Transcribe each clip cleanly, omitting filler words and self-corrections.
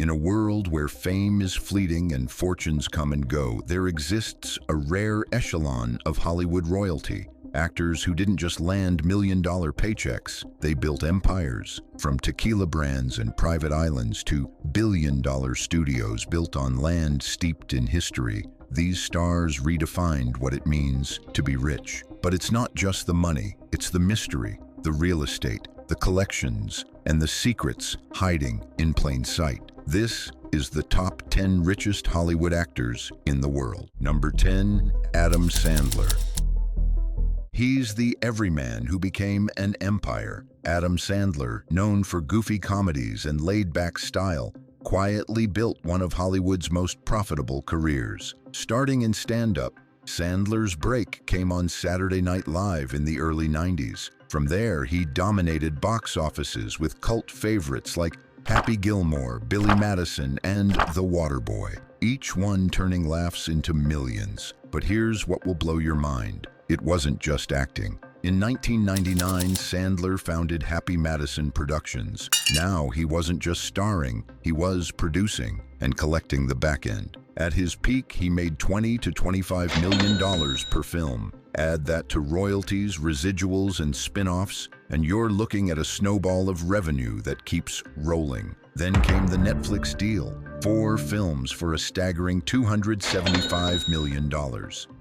In a world where fame is fleeting and fortunes come and go, there exists a rare echelon of Hollywood royalty. Actors who didn't just land million-dollar paychecks, they built empires. From tequila brands and private islands to billion-dollar studios built on land steeped in history, these stars redefined what it means to be rich. But it's not just the money, it's the mystery, the real estate, the collections, and the secrets hiding in plain sight. This is the top 10 richest Hollywood actors in the world. Number 10, Adam Sandler. He's the everyman who became an empire. Adam Sandler, known for goofy comedies and laid-back style, quietly built one of Hollywood's most profitable careers. Starting in stand-up, Sandler's break came on Saturday Night Live in the early 90s. From there, he dominated box offices with cult favorites like Happy Gilmore, Billy Madison, and The Waterboy, each one turning laughs into millions. But here's what will blow your mind. It wasn't just acting. In 1999, Sandler founded Happy Madison Productions. Now he wasn't just starring, he was producing and collecting the back end. At his peak, he made $20 to $25 million per film. Add that to royalties, residuals, and spin-offs, and you're looking at a snowball of revenue that keeps rolling. Then came the Netflix deal. 4 films for a staggering $275 million.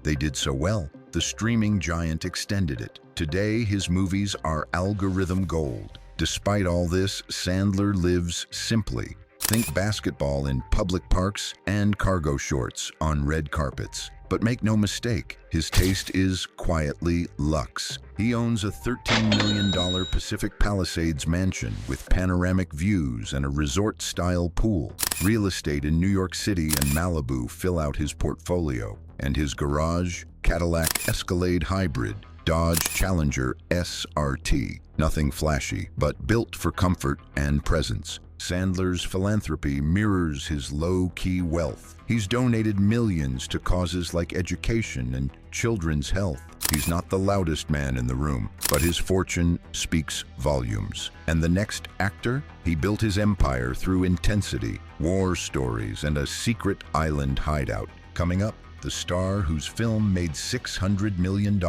They did so well, the streaming giant extended it. Today, his movies are algorithm gold. Despite all this, Sandler lives simply. Think basketball in public parks and cargo shorts on red carpets. But make no mistake, his taste is quietly luxe. He owns a $13 million Pacific Palisades mansion with panoramic views and a resort-style pool. Real estate in New York City and Malibu fill out his portfolio. And his garage, Cadillac Escalade Hybrid, Dodge Challenger SRT. Nothing flashy, but built for comfort and presence. Sandler's philanthropy mirrors his low-key wealth. He's donated millions to causes like education and children's health. He's not the loudest man in the room, but his fortune speaks volumes. And the next actor? He built his empire through intensity, war stories, and a secret island hideout. Coming up, the star whose film made $600 million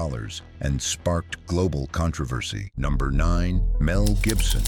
and sparked global controversy. Number 9, Mel Gibson.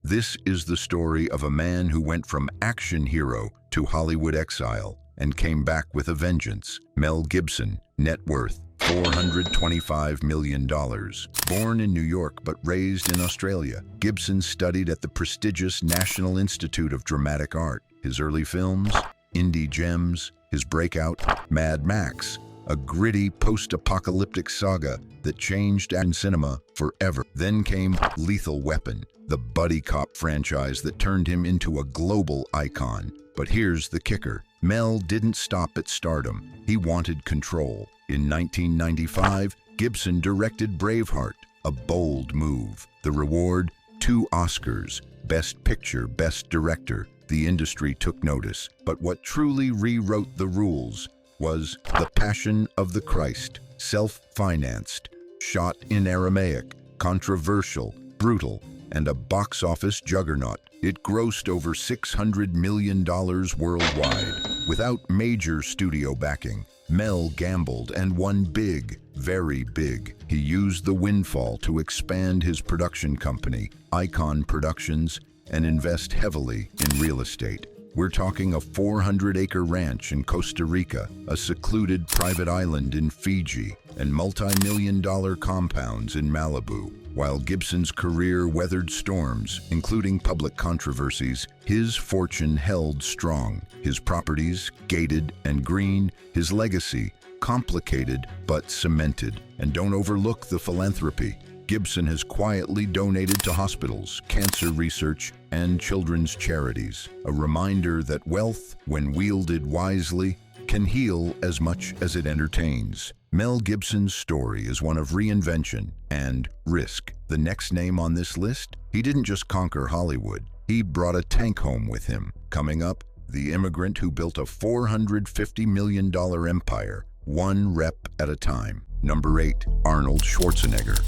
This is the story of a man who went from action hero to Hollywood exile and came back with a vengeance. Mel Gibson, net worth $425 million. Born in New York but raised in Australia, Gibson studied at the prestigious National Institute of Dramatic Art. His early films, indie gems. His breakout, Mad Max, a gritty post-apocalyptic saga that changed action cinema forever. Then came Lethal Weapon, the buddy cop franchise that turned him into a global icon. But here's the kicker. Mel didn't stop at stardom. He wanted control. In 1995, Gibson directed Braveheart, a bold move. The reward, 2 Oscars, Best Picture, Best Director. The industry took notice, but what truly rewrote the rules was The Passion of the Christ, self-financed, shot in Aramaic, controversial, brutal, and a box office juggernaut. It grossed over $600 million worldwide. Without major studio backing, Mel gambled and won big, very big. He used the windfall to expand his production company, Icon Productions, and invest heavily in real estate. We're talking a 400-acre ranch in Costa Rica, a secluded private island in Fiji, and multi-million-dollar compounds in Malibu. While Gibson's career weathered storms, including public controversies, his fortune held strong. His properties, gated and green, his legacy, complicated but cemented. And don't overlook the philanthropy. Gibson has quietly donated to hospitals, cancer research, and children's charities. A reminder that wealth, when wielded wisely, can heal as much as it entertains. Mel Gibson's story is one of reinvention and risk. The next name on this list? He didn't just conquer Hollywood. He brought a tank home with him. Coming up, the immigrant who built a $450 million empire, one rep at a time. Number 8, Arnold Schwarzenegger.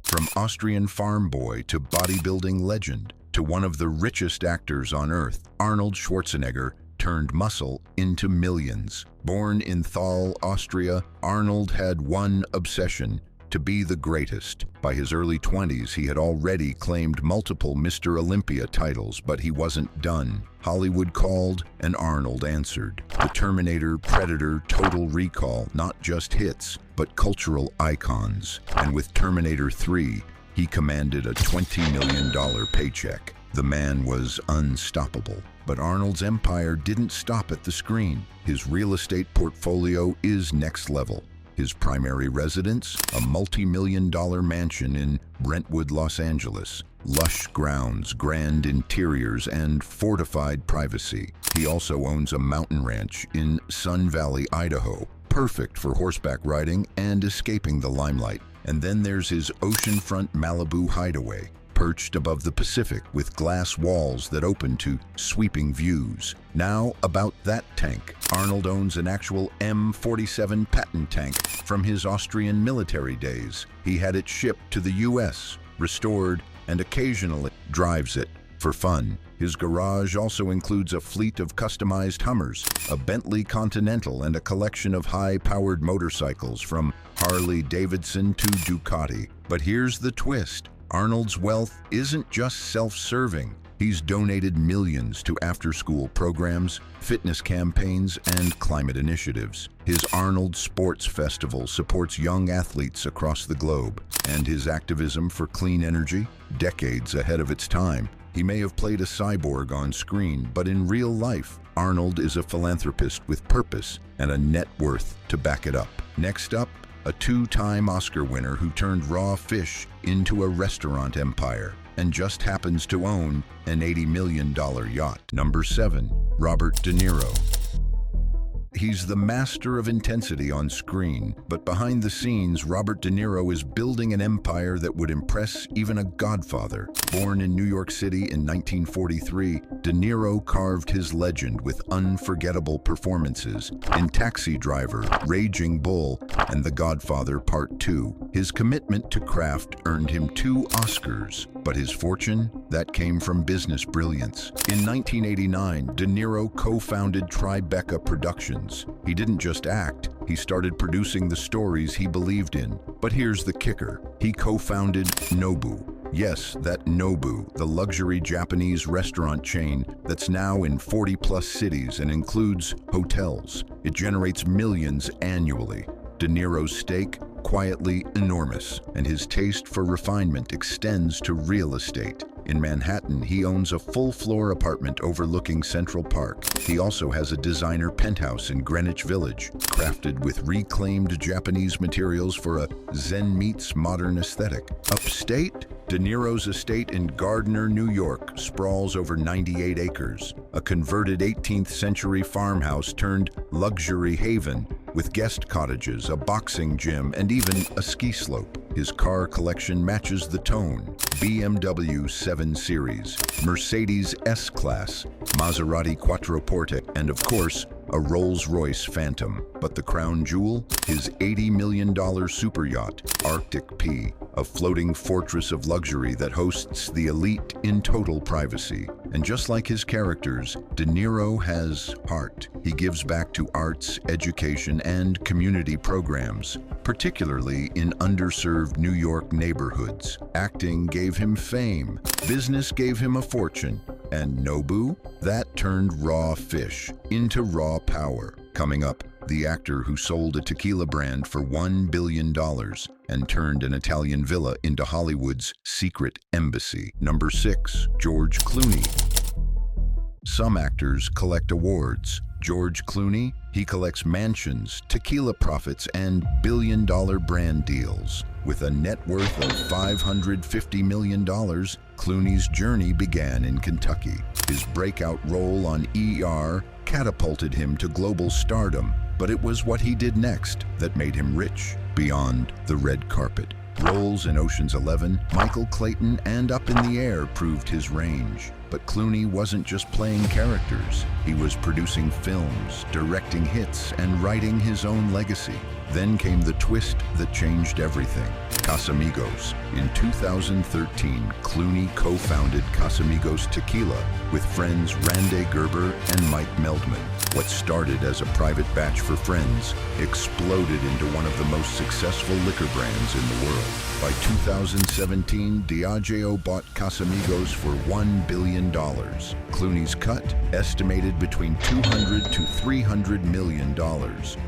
From Austrian farm boy to bodybuilding legend, to one of the richest actors on earth. Arnold Schwarzenegger turned muscle into millions. Born in Thal, Austria, Arnold had one obsession: to be the greatest. By his early 20s, he had already claimed multiple Mr. Olympia titles, but he wasn't done. Hollywood called, and Arnold answered. The Terminator, Predator, Total Recall, not just hits, but cultural icons. And with Terminator 3, he commanded a $20 million paycheck. The man was unstoppable. But Arnold's empire didn't stop at the screen. His real estate portfolio is next level. His primary residence, a multi-million-dollar mansion in Brentwood, Los Angeles. Lush grounds, grand interiors, and fortified privacy. He also owns a mountain ranch in Sun Valley, Idaho, perfect for horseback riding and escaping the limelight. And then there's his oceanfront Malibu hideaway, perched above the Pacific with glass walls that open to sweeping views. Now, about that tank. Arnold owns an actual M47 Patton tank from his Austrian military days. He had it shipped to the US, restored, and occasionally drives it for fun. His garage also includes a fleet of customized Hummers, a Bentley Continental, and a collection of high-powered motorcycles from Harley-Davidson to Ducati. But here's the twist. Arnold's wealth isn't just self-serving. He's donated millions to after-school programs, fitness campaigns, and climate initiatives. His Arnold Sports Festival supports young athletes across the globe, and his activism for clean energy, decades ahead of its time. He may have played a cyborg on screen, but in real life, Arnold is a philanthropist with purpose and a net worth to back it up. Next up, a two-time Oscar winner who turned raw fish into a restaurant empire and just happens to own an $80 million yacht. Number 7, Robert De Niro. He's the master of intensity on screen, but behind the scenes, Robert De Niro is building an empire that would impress even a godfather. Born in New York City in 1943, De Niro carved his legend with unforgettable performances in Taxi Driver, Raging Bull, and The Godfather Part 2. His commitment to craft earned him 2 Oscars, but his fortune, that came from business brilliance. In 1989, De Niro co-founded Tribeca Productions. He didn't just act, he started producing the stories he believed in. But here's the kicker. He co-founded Nobu. Yes, that Nobu, the luxury Japanese restaurant chain that's now in 40-plus cities and includes hotels. It generates millions annually. De Niro's stake, quietly enormous, and his taste for refinement extends to real estate. In Manhattan, he owns a full-floor apartment overlooking Central Park. He also has a designer penthouse in Greenwich Village, crafted with reclaimed Japanese materials for a Zen meets modern aesthetic. Upstate, De Niro's estate in Gardner, New York, sprawls over 98 acres, a converted 18th century farmhouse turned luxury haven, with guest cottages, a boxing gym, and even a ski slope. His car collection matches the tone: BMW 7 Series, Mercedes S-Class, Maserati Quattroporte, and of course, a Rolls-Royce Phantom. But the crown jewel? His $80 million superyacht, Arctic P, a floating fortress of luxury that hosts the elite in total privacy. And just like his characters, De Niro has heart. He gives back to arts, education, and community programs, particularly in underserved New York neighborhoods. Acting gave him fame, business gave him a fortune, and Nobu? That turned raw fish into raw power. Coming up, the actor who sold a tequila brand for $1 billion and turned an Italian villa into Hollywood's secret embassy. Number 6, George Clooney. Some actors collect awards. George Clooney, he collects mansions, tequila profits, and billion-dollar brand deals. With a net worth of $550 million, Clooney's journey began in Kentucky. His breakout role on ER catapulted him to global stardom, but it was what he did next that made him rich beyond the red carpet. Roles in Ocean's 11, Michael Clayton, and Up in the Air proved his range. But Clooney wasn't just playing characters. He was producing films, directing hits, and writing his own legacy. Then came the twist that changed everything. Casamigos. In 2013, Clooney co-founded Casamigos Tequila with friends Randy Gerber and Mike Meldman. What started as a private batch for friends exploded into one of the most successful liquor brands in the world. By 2017, Diageo bought Casamigos for $1 billion. Clooney's cut, estimated between $200 to $300 million.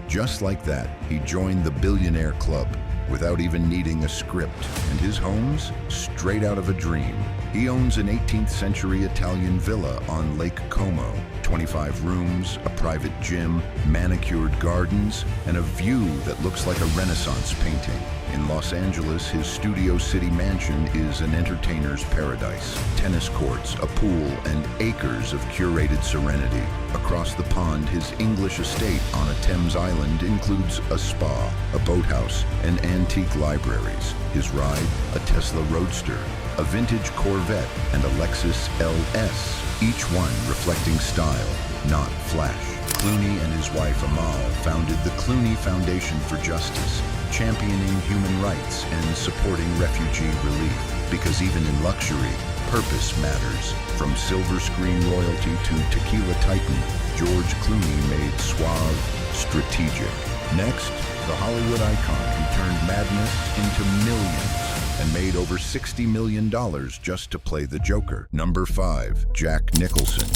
Just like that, he joined the billionaire club without even needing a script, and his homes, straight out of a dream. He owns an 18th century Italian villa on Lake Como, 25 rooms, a private gym, manicured gardens, and a view that looks like a Renaissance painting. In Los Angeles, his Studio City mansion is an entertainer's paradise. Tennis courts, a pool, and acres of curated serenity. Across the pond, his English estate on a Thames island includes a spa, a boathouse, and antique libraries. His ride, a Tesla Roadster, a vintage Corvette, and a Lexus LS, each one reflecting style, not flash. Clooney and his wife Amal founded the Clooney Foundation for Justice, championing human rights and supporting refugee relief. Because even in luxury, purpose matters. From silver screen royalty to tequila titan, George Clooney made suave, strategic. Next, the Hollywood icon who turned madness into millions and made over $60 million just to play the Joker. Number 5, Jack Nicholson.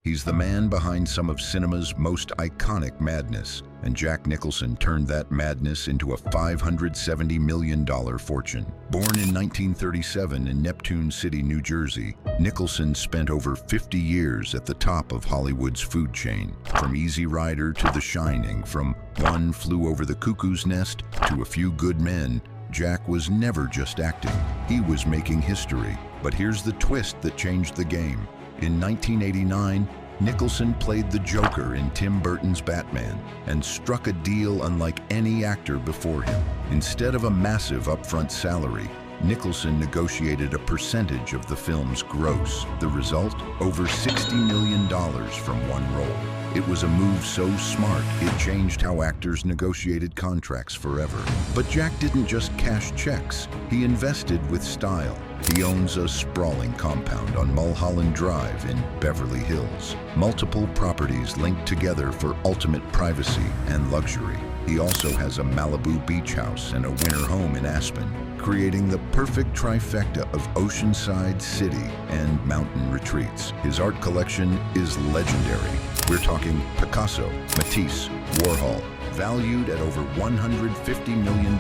He's the man behind some of cinema's most iconic madness, and Jack Nicholson turned that madness into a $570 million fortune. Born in 1937 in Neptune City, New Jersey, Nicholson spent over 50 years at the top of Hollywood's food chain. From Easy Rider to The Shining, from One Flew Over the Cuckoo's Nest to A Few Good Men, Jack was never just acting. He was making history. But here's the twist that changed the game. In 1989, Nicholson played the Joker in Tim Burton's Batman and struck a deal unlike any actor before him. Instead of a massive upfront salary, Nicholson negotiated a percentage of the film's gross. The result? Over $60 million from one role. It was a move so smart, it changed how actors negotiated contracts forever. But Jack didn't just cash checks, he invested with style. He owns a sprawling compound on Mulholland Drive in Beverly Hills. Multiple properties linked together for ultimate privacy and luxury. He also has a Malibu beach house and a winter home in Aspen, creating the perfect trifecta of oceanside, city, and mountain retreats. His art collection is legendary. We're talking Picasso, Matisse, Warhol. Valued at over $150 million,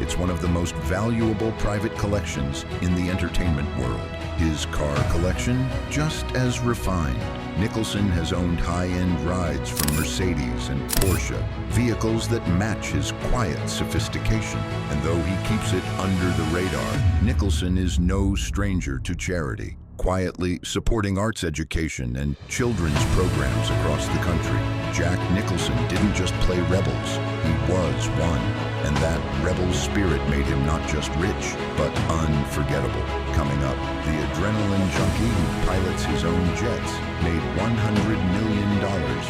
it's one of the most valuable private collections in the entertainment world. His car collection, just as refined. Nicholson has owned high-end rides from Mercedes and Porsche, vehicles that match his quiet sophistication. And though he keeps it under the radar, Nicholson is no stranger to charity, quietly supporting arts education and children's programs across the country. Jack Nicholson didn't just play rebels, he was one. And that rebel spirit made him not just rich, but unforgettable. Coming up, the adrenaline junkie who pilots his own jets made $100 million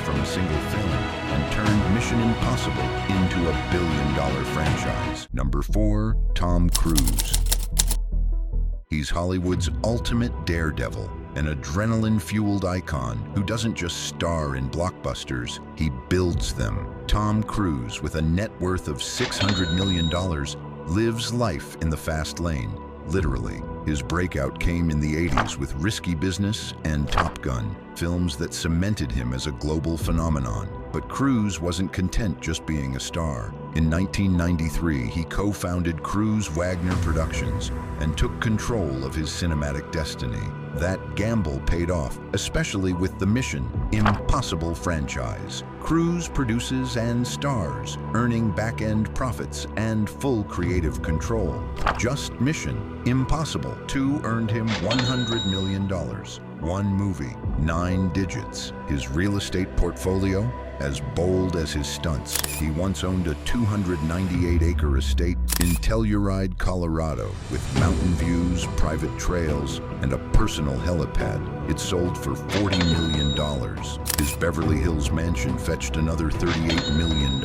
from a single film and turned Mission Impossible into a billion-dollar franchise. Number 4, Tom Cruise. He's Hollywood's ultimate daredevil, an adrenaline-fueled icon who doesn't just star in blockbusters, he builds them. Tom Cruise, with a net worth of $600 million, lives life in the fast lane, literally. His breakout came in the 80s with Risky Business and Top Gun, films that cemented him as a global phenomenon. But Cruise wasn't content just being a star. In 1993, he co-founded Cruise Wagner Productions and took control of his cinematic destiny. That gamble paid off, especially with the Mission Impossible franchise. Cruise produces and stars, earning back-end profits and full creative control. Just Mission Impossible 2 earned him $100 million. One movie, 9 digits. His real estate portfolio, as bold as his stunts. He once owned a 298-acre estate in Telluride, Colorado, with mountain views, private trails, and a personal helipad. It sold for $40 million. His Beverly Hills mansion fetched another $38 million.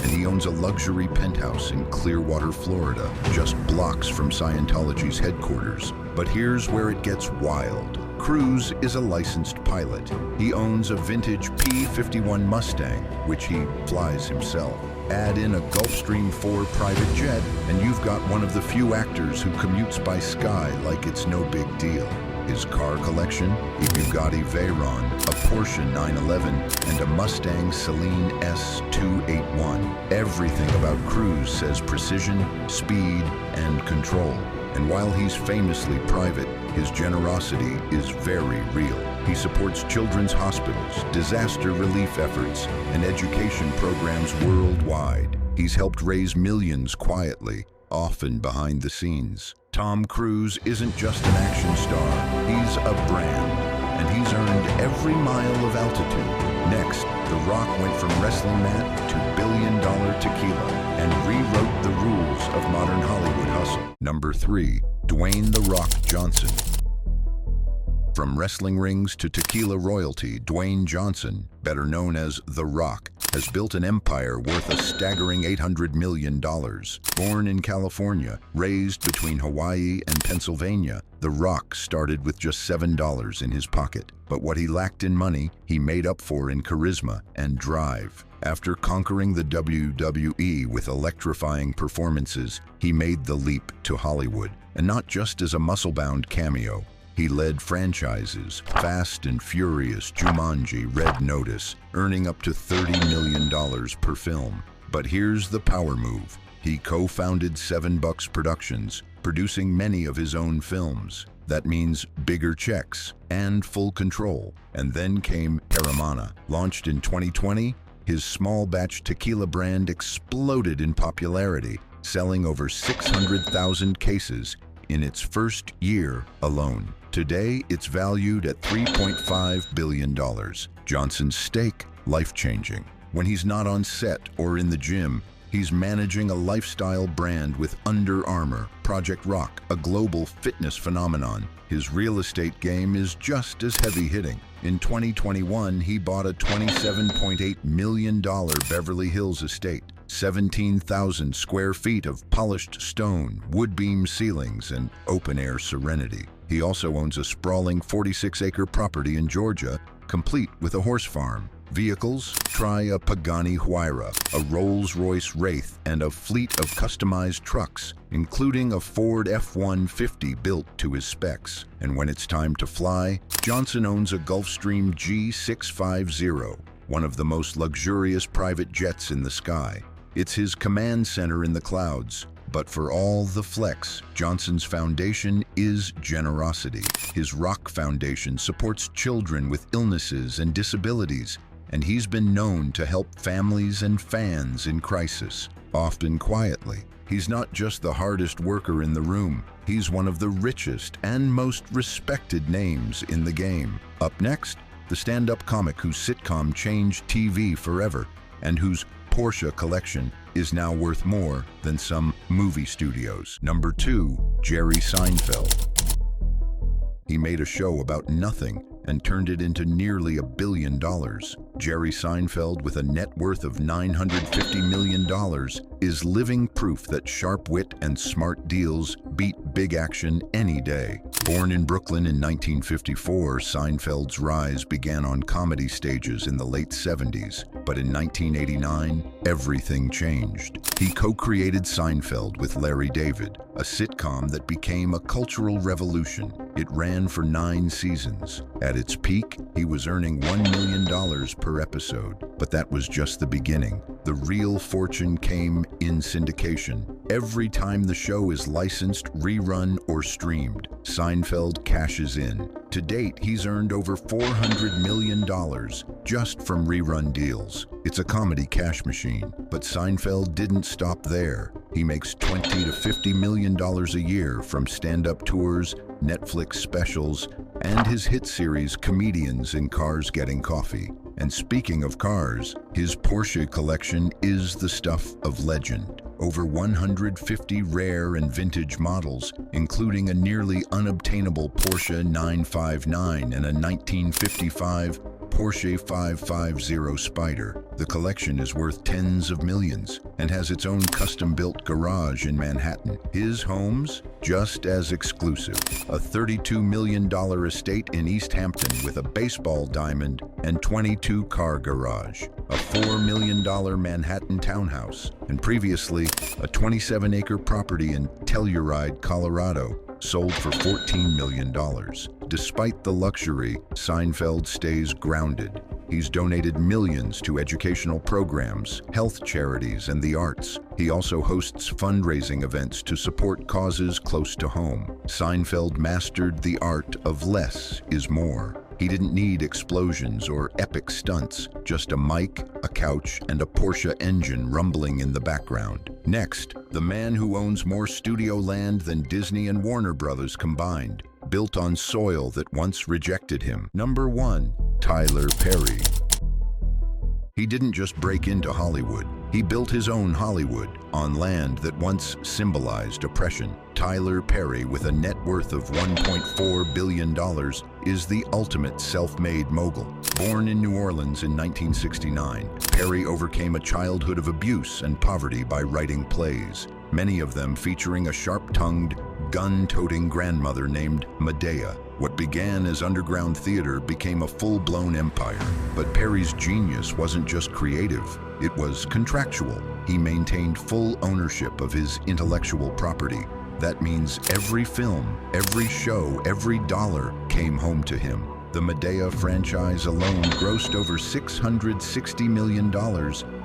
And he owns a luxury penthouse in Clearwater, Florida, just blocks from Scientology's headquarters. But here's where it gets wild. Cruise is a licensed pilot. He owns a vintage P-51 Mustang, which he flies himself. Add in a Gulfstream 4 private jet, and you've got one of the few actors who commutes by sky like it's no big deal. His car collection, a Bugatti Veyron, a Porsche 911, and a Mustang Celine S281. Everything about Cruise says precision, speed, and control. And while he's famously private, his generosity is very real. He supports children's hospitals, disaster relief efforts, and education programs worldwide. He's helped raise millions quietly, often behind the scenes. Tom Cruise isn't just an action star, he's a brand, and he's earned every mile of altitude. Next, The Rock went from wrestling mat to billion-dollar tequila and rewrote the rules of modern Hollywood hustle. Number 3, Dwayne "The Rock" Johnson. From wrestling rings to tequila royalty, Dwayne Johnson, better known as The Rock, has built an empire worth a staggering $800 million. Born in California, raised between Hawaii and Pennsylvania, The Rock started with just $7 in his pocket. But what he lacked in money, he made up for in charisma and drive. After conquering the WWE with electrifying performances, he made the leap to Hollywood, and not just as a muscle-bound cameo. He led franchises, Fast and Furious, Jumanji, Red Notice, earning up to $30 million per film. But here's the power move. He co-founded $7 Productions, producing many of his own films. That means bigger checks and full control. And then came Teremana. Launched in 2020, his small batch tequila brand exploded in popularity, selling over 600,000 cases in its first year alone. Today, it's valued at $3.5 billion. Johnson's stake, life-changing. When he's not on set or in the gym, he's managing a lifestyle brand with Under Armour, Project Rock, a global fitness phenomenon. His real estate game is just as heavy-hitting. In 2021, he bought a $27.8 million Beverly Hills estate, 17,000 square feet of polished stone, wood-beam ceilings, and open-air serenity. He also owns a sprawling 46-acre property in Georgia, complete with a horse farm. Vehicles? Try a Pagani Huayra, a Rolls-Royce Wraith, and a fleet of customized trucks, including a Ford F-150 built to his specs. And when it's time to fly, Johnson owns a Gulfstream G650, one of the most luxurious private jets in the sky. It's his command center in the clouds. But for all the flex, Johnson's foundation is generosity. His Rock Foundation supports children with illnesses and disabilities, and he's been known to help families and fans in crisis, often quietly. He's not just the hardest worker in the room, he's one of the richest and most respected names in the game. Up next, the stand-up comic whose sitcom changed TV forever, and whose Porsche collection is now worth more than some movie studios. Number 2, Jerry Seinfeld. He made a show about nothing and turned it into nearly $1 billion. Jerry Seinfeld, with a net worth of $950 million, is living proof that sharp wit and smart deals beat big action any day. Born in Brooklyn in 1954, Seinfeld's rise began on comedy stages in the late 70s. But in 1989, everything changed. He co-created Seinfeld with Larry David, a sitcom that became a cultural revolution. It ran for 9 seasons. At its peak, he was earning $1 million per episode. But that was just the beginning. The real fortune came in syndication. Every time the show is licensed, rerun, or streamed, Seinfeld cashes in. To date, he's earned over $400 million just from rerun deals. It's a comedy cash machine, but Seinfeld didn't stop there. He makes $20 to $50 million a year from stand-up tours, Netflix specials, and his hit series Comedians in Cars Getting Coffee. And speaking of cars, his Porsche collection is the stuff of legend. Over 150 rare and vintage models, including a nearly unobtainable Porsche 959 and a 1955 Porsche 550 Spider. The collection is worth tens of millions and has its own custom-built garage in Manhattan. His homes, just as exclusive. A $32 million estate in East Hampton with a baseball diamond and 22-car garage. A $4 million Manhattan townhouse. And previously, a 27-acre property in Telluride, Colorado, sold for $14 million. Despite the luxury, Seinfeld stays grounded. He's donated millions to educational programs, health charities, and the arts. He also hosts fundraising events to support causes close to home. Seinfeld mastered the art of less is more. He didn't need explosions or epic stunts, just a mic, a couch, and a Porsche engine rumbling in the background. Next, the man who owns more studio land than Disney and Warner Brothers combined, built on soil that once rejected him. Number 1. Tyler Perry. He didn't just break into Hollywood. He built his own Hollywood on land that once symbolized oppression. Tyler Perry, with a net worth of $1.4 billion, is the ultimate self-made mogul. Born in New Orleans in 1969, Perry overcame a childhood of abuse and poverty by writing plays, many of them featuring a sharp-tongued, gun-toting grandmother named Medea. What began as underground theater became a full-blown empire. But Perry's genius wasn't just creative, it was contractual. He maintained full ownership of his intellectual property. That means every film, every show, every dollar came home to him. The Medea franchise alone grossed over $660 million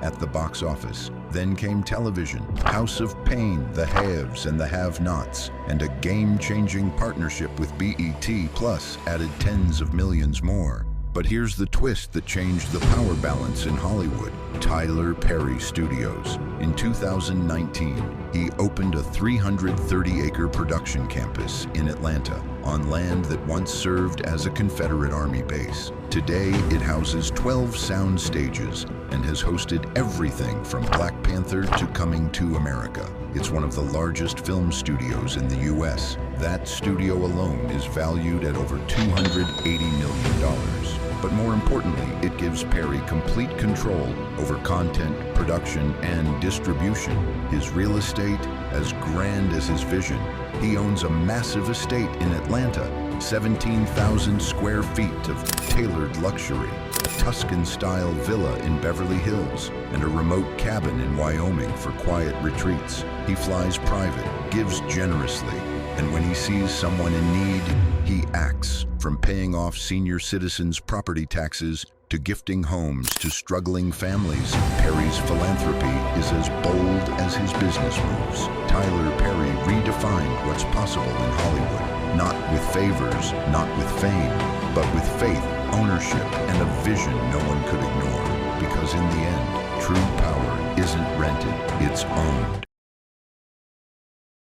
at the box office. Then came television, House of Pain, The Haves and the Have-Nots, and a game-changing partnership with BET Plus added tens of millions more. But here's the twist that changed the power balance in Hollywood. Tyler Perry Studios. In 2019, he opened a 330-acre production campus in Atlanta on land that once served as a Confederate Army base. Today, it houses 12 sound stages and has hosted everything from Black Panther to Coming to America. It's one of the largest film studios in the U.S. That studio alone is valued at over $280 million. But more importantly, it gives Perry complete control over content, production, and distribution. His real estate, as grand as his vision. He owns a massive estate in Atlanta, 17,000 square feet of tailored luxury, a Tuscan-style villa in Beverly Hills, and a remote cabin in Wyoming for quiet retreats. He flies private, gives generously, and when he sees someone in need, he acts. From paying off senior citizens' property taxes to gifting homes to struggling families, Perry's philanthropy is as bold as his business moves. Tyler Perry redefined what's possible in Hollywood. Not with favors, not with fame, but with faith, ownership, and a vision no one could ignore. Because in the end, true power isn't rented, it's owned.